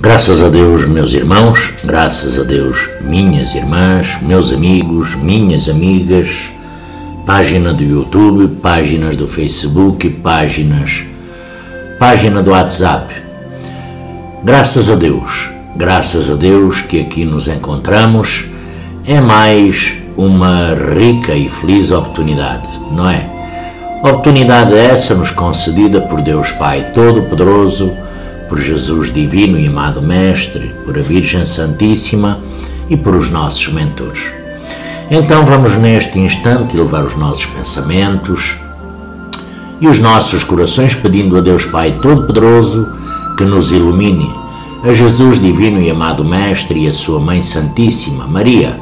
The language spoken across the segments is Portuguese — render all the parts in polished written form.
Graças a Deus, meus irmãos, graças a Deus, minhas irmãs, meus amigos, minhas amigas, página do YouTube, páginas do Facebook, página do WhatsApp. Graças a Deus que aqui nos encontramos. É mais uma rica e feliz oportunidade, não é? Oportunidade essa nos concedida por Deus Pai Todo-Poderoso, por Jesus Divino e Amado Mestre, por a Virgem Santíssima e por os nossos mentores. Então vamos neste instante elevar os nossos pensamentos e os nossos corações pedindo a Deus Pai Todo-Poderoso que nos ilumine, a Jesus Divino e Amado Mestre e a sua Mãe Santíssima, Maria,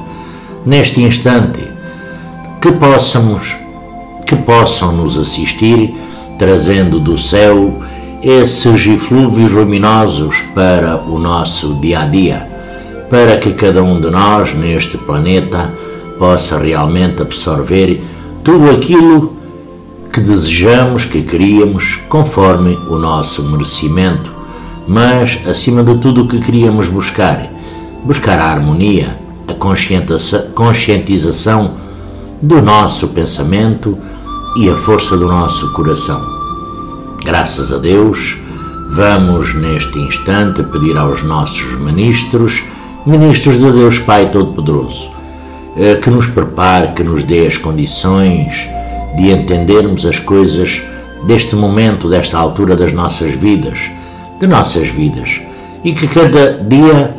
neste instante, que possam nos assistir, trazendo do céu esses eflúvios luminosos para o nosso dia-a-dia, para que cada um de nós neste planeta possa realmente absorver tudo aquilo que desejamos, que queríamos, conforme o nosso merecimento, mas, acima de tudo, o que queríamos buscar a harmonia, a conscientização do nosso pensamento e a força do nosso coração. Graças a Deus, vamos neste instante pedir aos nossos ministros de Deus Pai Todo-Poderoso, que nos prepare, que nos dê as condições de entendermos as coisas deste momento, desta altura das nossas vidas, e que cada dia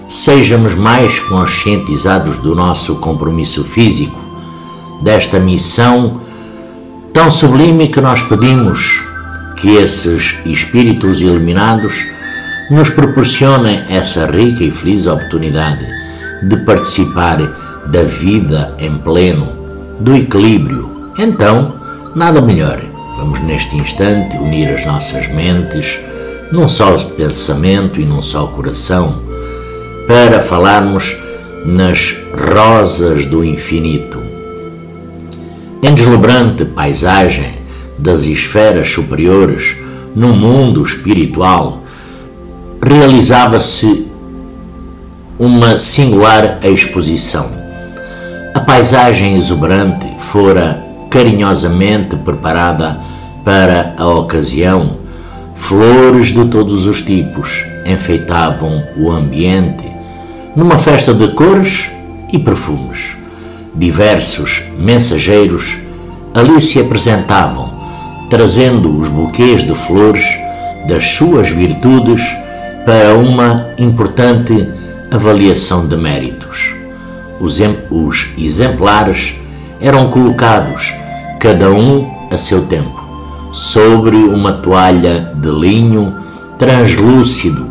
sejamos mais conscientizados do nosso compromisso físico, desta missão tão sublime que nós pedimos que esses espíritos iluminados nos proporcionem essa rica e feliz oportunidade de participar da vida em pleno, do equilíbrio. Então, nada melhor. Vamos neste instante unir as nossas mentes num só pensamento e num só coração para falarmos nas rosas do infinito. Em deslumbrante paisagem das esferas superiores no mundo espiritual, realizava-se uma singular exposição. A paisagem exuberante fora carinhosamente preparada para a ocasião. Flores de todos os tipos enfeitavam o ambiente, numa festa de cores e perfumes. Diversos mensageiros ali se apresentavam, trazendo os buquês de flores das suas virtudes para uma importante avaliação de méritos. Os exemplares eram colocados, cada um a seu tempo, sobre uma toalha de linho translúcido,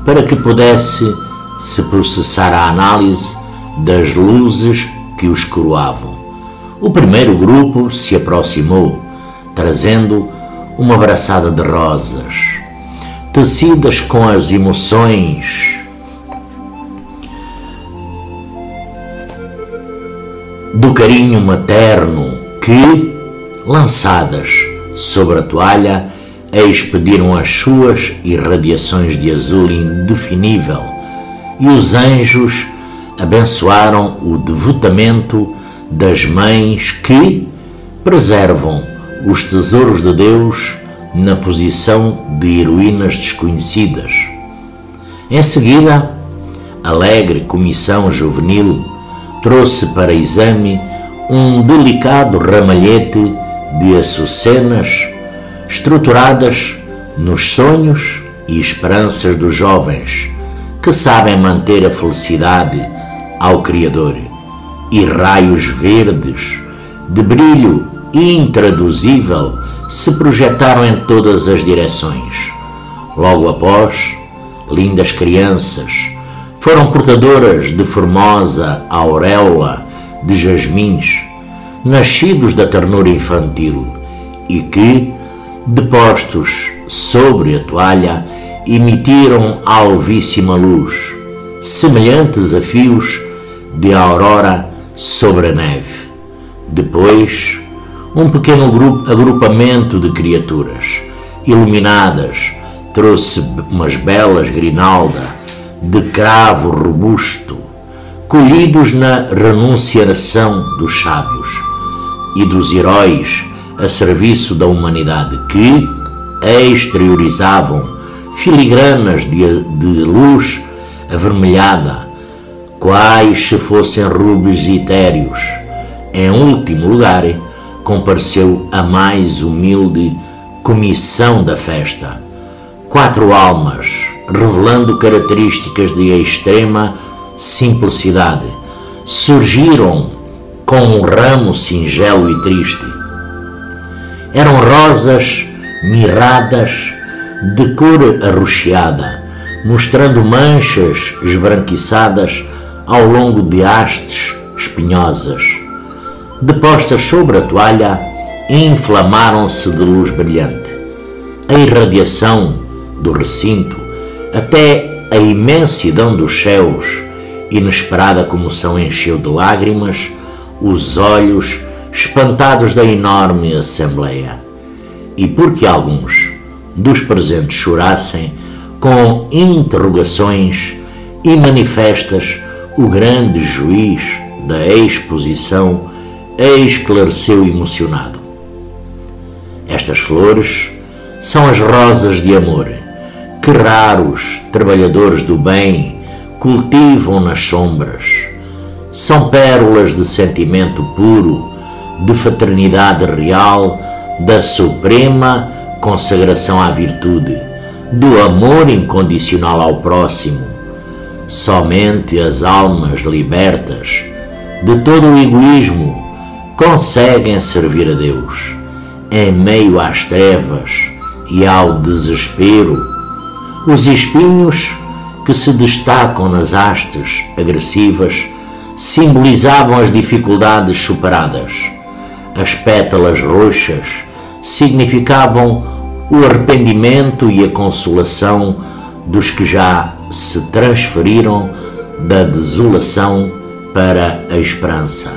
para que pudesse se processar a análise das luzes que os coroavam. O primeiro grupo se aproximou, trazendo uma braçada de rosas, tecidas com as emoções do carinho materno que, lançadas sobre a toalha, expediram as suas irradiações de azul indefinível, e os anjos abençoaram o devotamento das mães que preservam os tesouros de Deus na posição de heroínas desconhecidas. Em seguida, a alegre comissão juvenil trouxe para exame um delicado ramalhete de açucenas estruturadas nos sonhos e esperanças dos jovens que sabem manter a felicidade ao Criador, e raios verdes de brilho intraduzível se projetaram em todas as direções. Logo após, lindas crianças foram portadoras de formosa auréola de jasmins, nascidos da ternura infantil, e que, depostos sobre a toalha, emitiram alvíssima luz, semelhantes a fios de aurora sobre a neve. Depois, um pequeno agrupamento de criaturas, iluminadas trouxe umas belas grinalda de cravo robusto, colhidos na renunciação dos sábios e dos heróis a serviço da humanidade, que exteriorizavam filigranas de luz avermelhada, quais se fossem rubis etéreos. Em último lugar, compareceu a mais humilde comissão da festa, 4 almas, revelando características de extrema simplicidade, surgiram com um ramo singelo e triste. Eram rosas mirradas de cor arroxeada, mostrando manchas esbranquiçadas ao longo de hastes espinhosas. Depostas sobre a toalha, inflamaram-se de luz brilhante. A irradiação do recinto, até a imensidão dos céus, inesperada comoção encheu de lágrimas os olhos espantados da enorme assembleia. E porque alguns dos presentes chorassem, com interrogações e manifestas, o grande juiz da exposição esclareceu emocionado: estas flores são as rosas de amor que raros trabalhadores do bem cultivam nas sombras. São pérolas de sentimento puro, de fraternidade real, da suprema consagração à virtude, do amor incondicional ao próximo. Somente as almas libertas de todo o egoísmo conseguem servir a Deus. Em meio às trevas e ao desespero, os espinhos que se destacam nas hastes agressivas simbolizavam as dificuldades superadas. As pétalas roxas significavam o arrependimento e a consolação dos que já se transferiram da desolação para a esperança.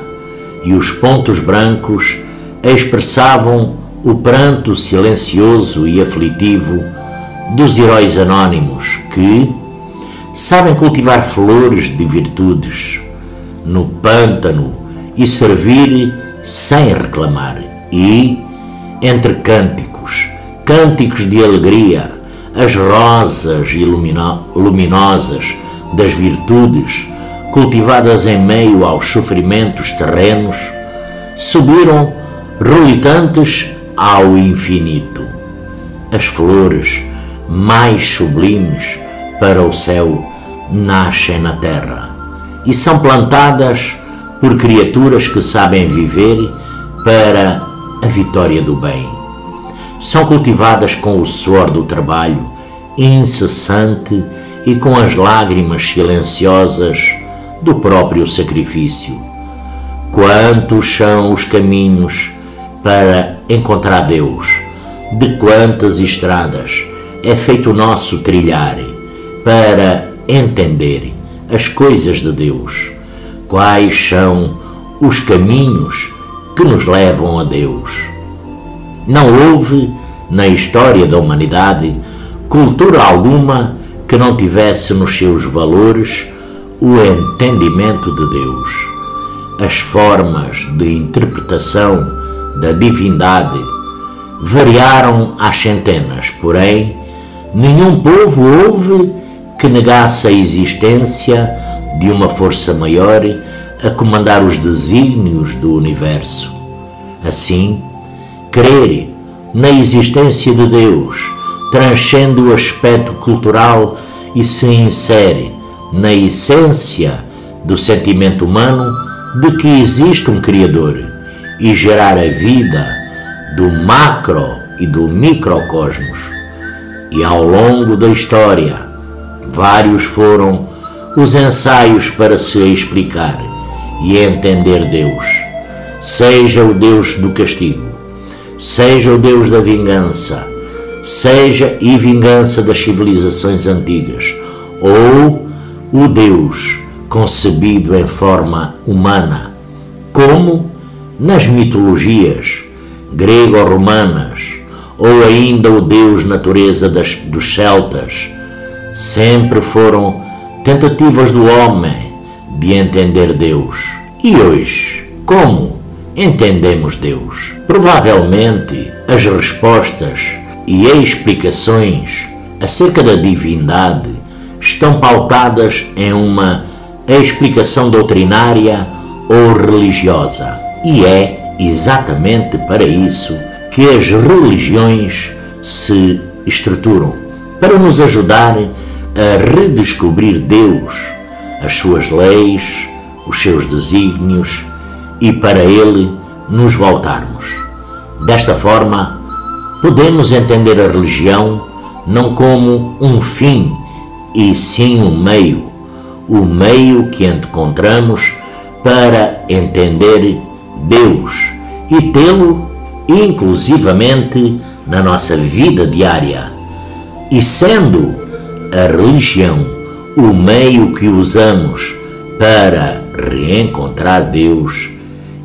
E os pontos brancos expressavam o pranto silencioso e aflitivo dos heróis anónimos que sabem cultivar flores de virtudes no pântano e servir sem reclamar. E, entre cânticos de alegria, as rosas luminosas das virtudes, cultivadas em meio aos sofrimentos terrenos, subiram relutantes ao infinito. As flores mais sublimes para o céu nascem na terra e são plantadas por criaturas que sabem viver para a vitória do bem. São cultivadas com o suor do trabalho incessante e com as lágrimas silenciosas do próprio sacrifício. Quantos são os caminhos para encontrar Deus? De quantas estradas é feito o nosso trilhar para entender as coisas de Deus? Quais são os caminhos que nos levam a Deus? Não houve, na história da humanidade, cultura alguma que não tivesse nos seus valores o entendimento de Deus. As formas de interpretação da divindade variaram às centenas, porém, nenhum povo houve que negasse a existência de uma força maior a comandar os desígnios do universo. Assim, crer na existência de Deus transcende o aspecto cultural e se insere na essência do sentimento humano de que existe um Criador, e gerar a vida do macro e do microcosmos. E ao longo da história, vários foram os ensaios para se explicar e entender Deus, seja o Deus do castigo, seja o Deus da vingança, seja e vingança das civilizações antigas, ou o Deus concebido em forma humana, como nas mitologias grego-romanas ou ainda o Deus natureza dos celtas, sempre foram tentativas do homem de entender Deus. E hoje, como entendemos Deus? Provavelmente as respostas e explicações acerca da divindade estão pautadas em uma explicação doutrinária ou religiosa. E é exatamente para isso que as religiões se estruturam, para nos ajudar a redescobrir Deus, as suas leis, os seus desígnios, e para Ele nos voltarmos. Desta forma, podemos entender a religião não como um fim, e sim um meio, o meio que encontramos para entender Deus e tê-lo inclusivamente na nossa vida diária. E sendo a religião o meio que usamos para reencontrar Deus,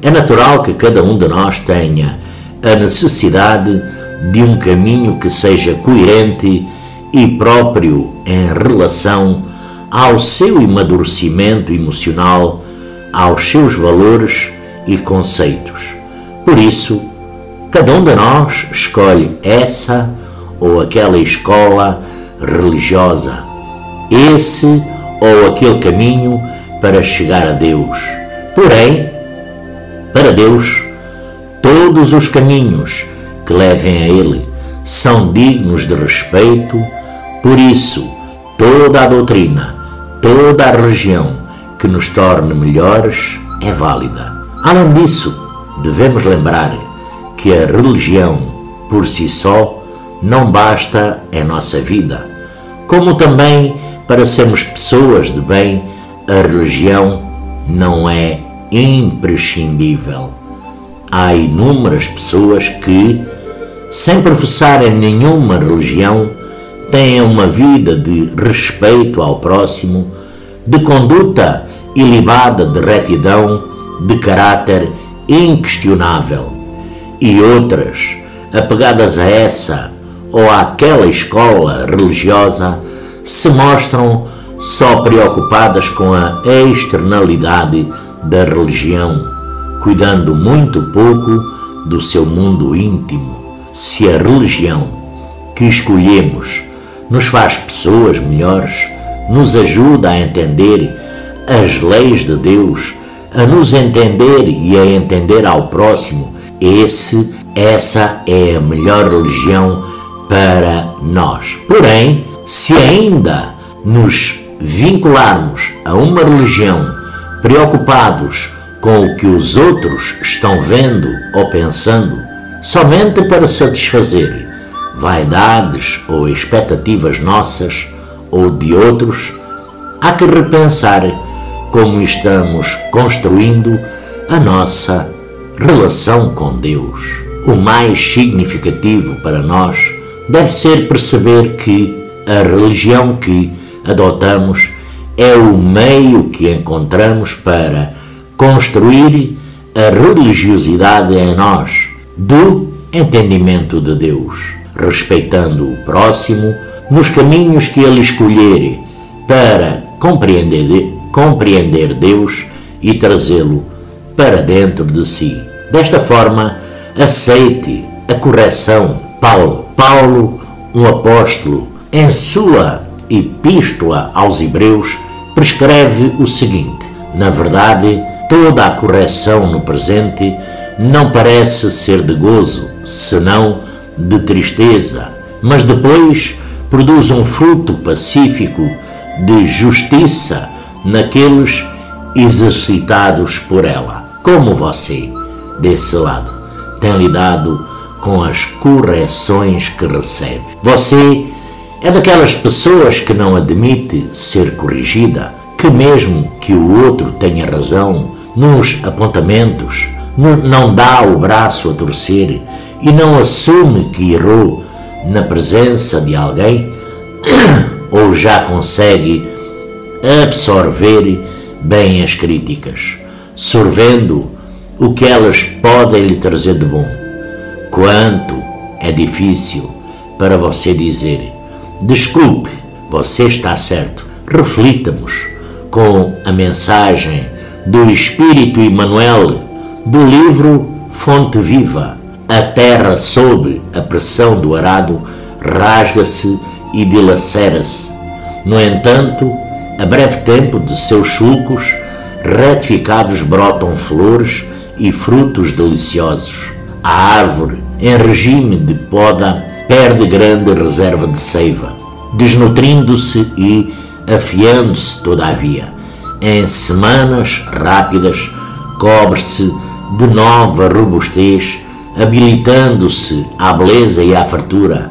é natural que cada um de nós tenha a necessidade de um caminho que seja coerente e próprio em relação ao seu amadurecimento emocional, aos seus valores e conceitos. Por isso, cada um de nós escolhe essa ou aquela escola religiosa, esse ou aquele caminho para chegar a Deus. Porém, para Deus, todos os caminhos que levem a Ele são dignos de respeito. Por isso, toda a doutrina, toda a religião que nos torne melhores é válida. Além disso, devemos lembrar que a religião, por si só, não basta em nossa vida. Como também, para sermos pessoas de bem, a religião não é imprescindível. Há inúmeras pessoas que, sem professarem nenhuma religião, têm uma vida de respeito ao próximo, de conduta ilibada, de retidão, de caráter inquestionável, e outras, apegadas a essa ou àquela escola religiosa, se mostram só preocupadas com a externalidade da religião, cuidando muito pouco do seu mundo íntimo. Se a religião que escolhemos nos faz pessoas melhores, nos ajuda a entender as leis de Deus, a nos entender e a entender ao próximo, essa é a melhor religião para nós. Porém, se ainda nos vincularmos a uma religião preocupados com o que os outros estão vendo ou pensando, somente para satisfazer vaidades ou expectativas nossas ou de outros, há que repensar como estamos construindo a nossa relação com Deus. O mais significativo para nós deve ser perceber que a religião que adotamos é o meio que encontramos para construir a religiosidade em nós, do entendimento de Deus, respeitando o próximo nos caminhos que ele escolher para compreender Deus e trazê-lo para dentro de si. Desta forma, aceite a correção. Paulo, um apóstolo, em sua epístola aos Hebreus, prescreve o seguinte: na verdade, toda a correção no presente não parece ser de gozo, senão de tristeza, mas depois produz um fruto pacífico de justiça naqueles exercitados por ela. Como você, desse lado, tem lidado com as correções que recebe? Você é daquelas pessoas que não admite ser corrigida, que mesmo que o outro tenha razão nos apontamentos, não dá o braço a torcer e não assume que errou na presença de alguém? Ou já consegue absorver bem as críticas, sorvendo o que elas podem lhe trazer de bom? Quanto é difícil para você dizer: desculpe, você está certo. Reflitamos com a mensagem do Espírito Emmanuel do livro Fonte Viva. A terra sob a pressão do arado rasga-se e dilacera-se. No entanto, a breve tempo de seus sulcos retificados brotam flores e frutos deliciosos. A árvore, em regime de poda, perde grande reserva de seiva, desnutrindo-se e afiando-se, todavia. Em semanas rápidas, cobre-se de nova robustez, habilitando-se à beleza e à fartura.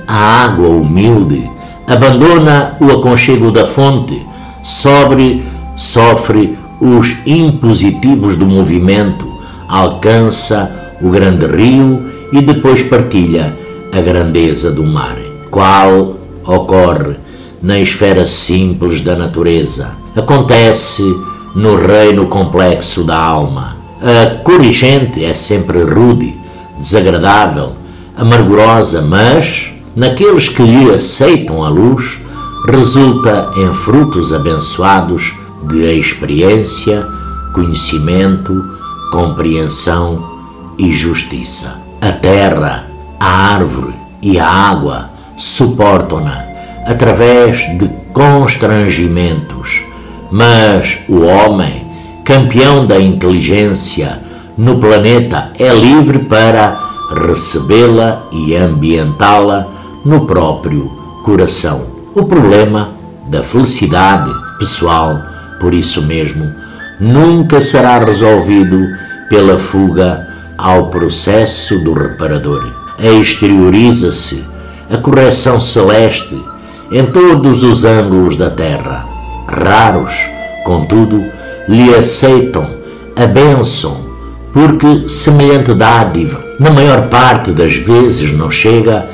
A água humilde abandona o aconchego da fonte, sofre os impositivos do movimento, alcança o grande rio e depois partilha a grandeza do mar, qual ocorre na esfera simples da natureza, acontece no reino complexo da alma. A corrigente é sempre rude, desagradável, amargurosa, mas, naqueles que lhe aceitam a luz, resulta em frutos abençoados de experiência, conhecimento, compreensão e justiça. A terra, a árvore e a água suportam-na através de constrangimentos, mas o homem, campeão da inteligência no planeta, é livre para recebê-la e ambientá-la no próprio coração. O problema da felicidade pessoal, por isso mesmo, nunca será resolvido pela fuga ao processo do reparador. Exterioriza-se a correção celeste em todos os ângulos da terra. Raros, contudo, lhe aceitam a bênção, porque semelhante dádiva, na maior parte das vezes, não chega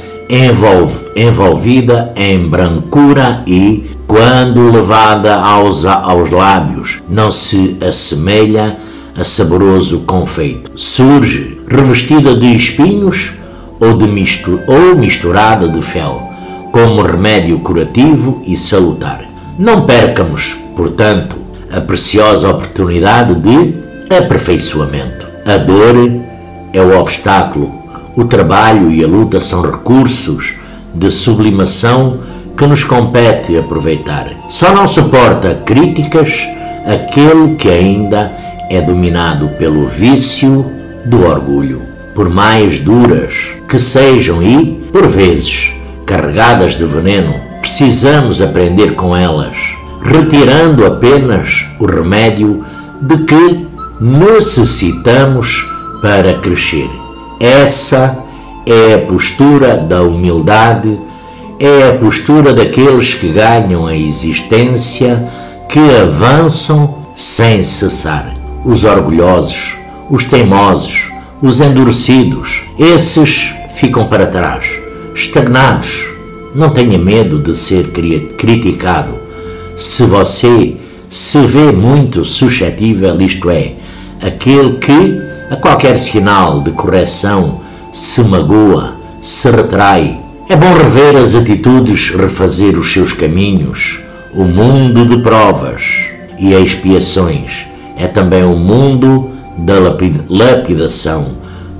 envolvida em brancura e, quando levada aos lábios, não se assemelha a saboroso confeito. Surge revestida de espinhos ou misturada de fel, como remédio curativo e salutar. Não percamos, portanto, a preciosa oportunidade de aperfeiçoamento. A dor é o obstáculo, o trabalho e a luta são recursos de sublimação que nos compete aproveitar. Só não suporta críticas aquele que ainda é dominado pelo vício do orgulho. Por mais duras que sejam e, por vezes, carregadas de veneno, precisamos aprender com elas, retirando apenas o remédio de que necessitamos para crescer. Essa é a postura da humildade, é a postura daqueles que ganham a existência, que avançam sem cessar. Os orgulhosos, os teimosos, os endurecidos, esses ficam para trás, estagnados. Não tenha medo de ser criticado. Se você se vê muito suscetível, isto é, aquele que, a qualquer sinal de correção, se magoa, se retrai, é bom rever as atitudes, refazer os seus caminhos. O mundo de provas e expiações é também o mundo da lapidação,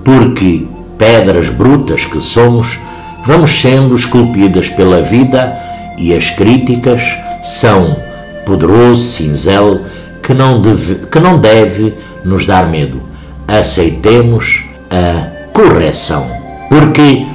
porque, pedras brutas que somos, vamos sendo esculpidas pela vida, e as críticas são poderoso cinzel que não deve nos dar medo. Aceitemos a correção, porque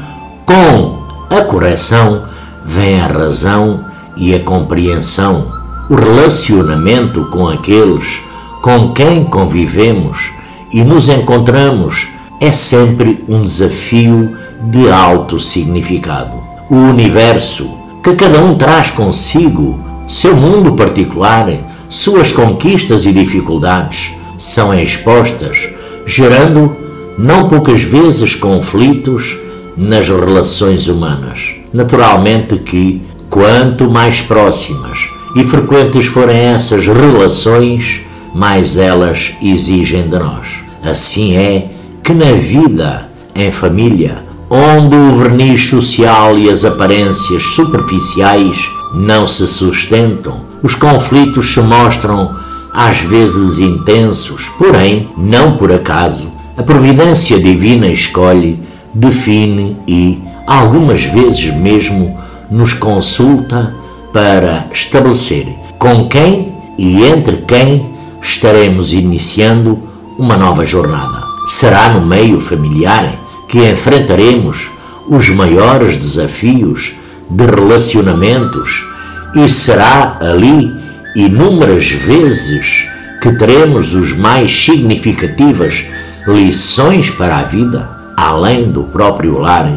com a correção vem a razão e a compreensão. O relacionamento com aqueles com quem convivemos e nos encontramos é sempre um desafio de alto significado. O universo, que cada um traz consigo, seu mundo particular, suas conquistas e dificuldades, são expostas, gerando não poucas vezes conflitos nas relações humanas. Naturalmente que, quanto mais próximas e frequentes forem essas relações, mais elas exigem de nós. Assim é que na vida em família, onde o verniz social e as aparências superficiais não se sustentam, os conflitos se mostram às vezes intensos, porém, não por acaso, a providência divina escolhe, define e, algumas vezes mesmo, nos consulta para estabelecer com quem e entre quem estaremos iniciando uma nova jornada. Será no meio familiar que enfrentaremos os maiores desafios de relacionamentos e será ali inúmeras vezes que teremos os mais significativas lições para a vida. Além do próprio lar,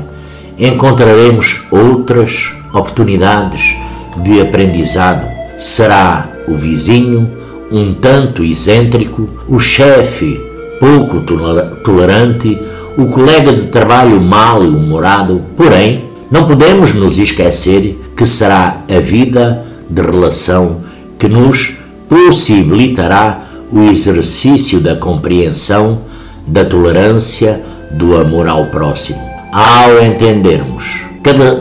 encontraremos outras oportunidades de aprendizado. Será o vizinho um tanto excêntrico, o chefe pouco tolerante, o colega de trabalho mal-humorado, porém, não podemos nos esquecer que será a vida de relação que nos possibilitará o exercício da compreensão, da tolerância, do amor ao próximo. Ao entendermos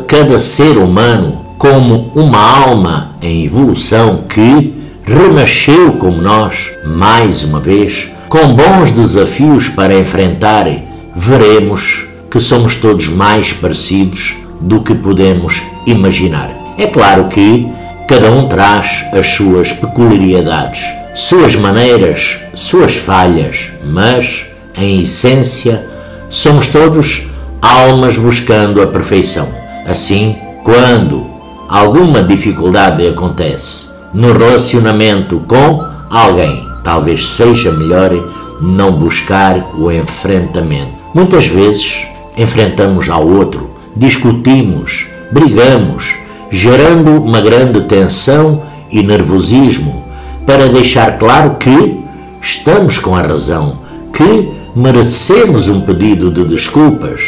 cada ser humano como uma alma em evolução que renasceu como nós, mais uma vez, com bons desafios para enfrentar, veremos que somos todos mais parecidos do que podemos imaginar. É claro que cada um traz as suas peculiaridades, suas maneiras, suas falhas, mas, em essência, somos todos almas buscando a perfeição. Assim, quando alguma dificuldade acontece no relacionamento com alguém, talvez seja melhor não buscar o enfrentamento. Muitas vezes enfrentamos ao outro, discutimos, brigamos, gerando uma grande tensão e nervosismo, para deixar claro que estamos com a razão, que merecemos um pedido de desculpas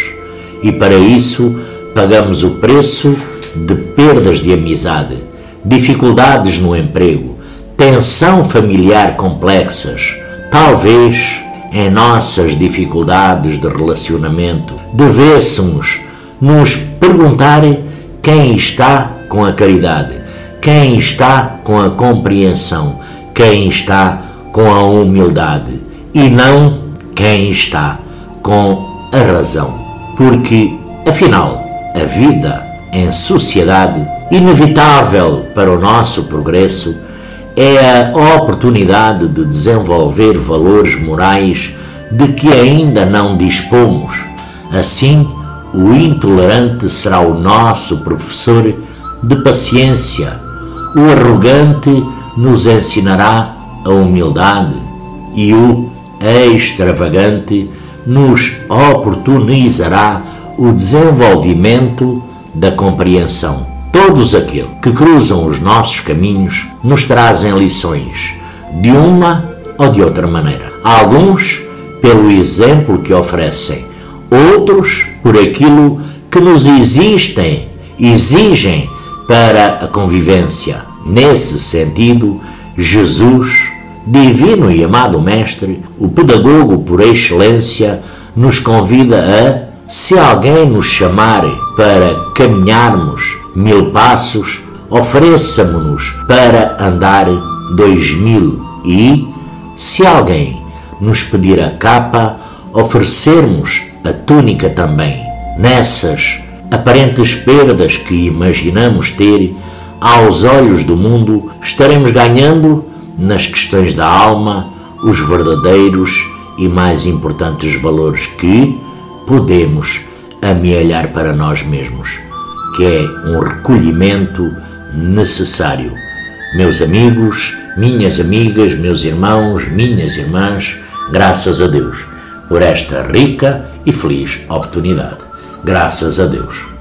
e para isso pagamos o preço de perdas de amizade, dificuldades no emprego, tensão familiar complexas. Talvez em nossas dificuldades de relacionamento devêssemos nos perguntar quem está com a caridade, quem está com a compreensão, quem está com a humildade e não quem está com a razão. Porque, afinal, a vida em sociedade, inevitável para o nosso progresso, é a oportunidade de desenvolver valores morais de que ainda não dispomos. Assim, o intolerante será o nosso professor de paciência, o arrogante nos ensinará a humildade e o extravagante nos oportunizará o desenvolvimento da compreensão. Todos aqueles que cruzam os nossos caminhos nos trazem lições, de uma ou de outra maneira. Alguns pelo exemplo que oferecem, outros por aquilo que nos exigem para a convivência. Nesse sentido, Jesus, divino e amado Mestre, o pedagogo por excelência, nos convida a, se alguém nos chamar para caminharmos 1000 passos, ofereçamo-nos para andar 2000 e, se alguém nos pedir a capa, oferecermos a túnica também. Nessas aparentes perdas que imaginamos ter, aos olhos do mundo, estaremos ganhando nas questões da alma os verdadeiros e mais importantes valores que podemos amealhar para nós mesmos, que é um recolhimento necessário. Meus amigos, minhas amigas, meus irmãos, minhas irmãs, graças a Deus por esta rica e feliz oportunidade. Graças a Deus.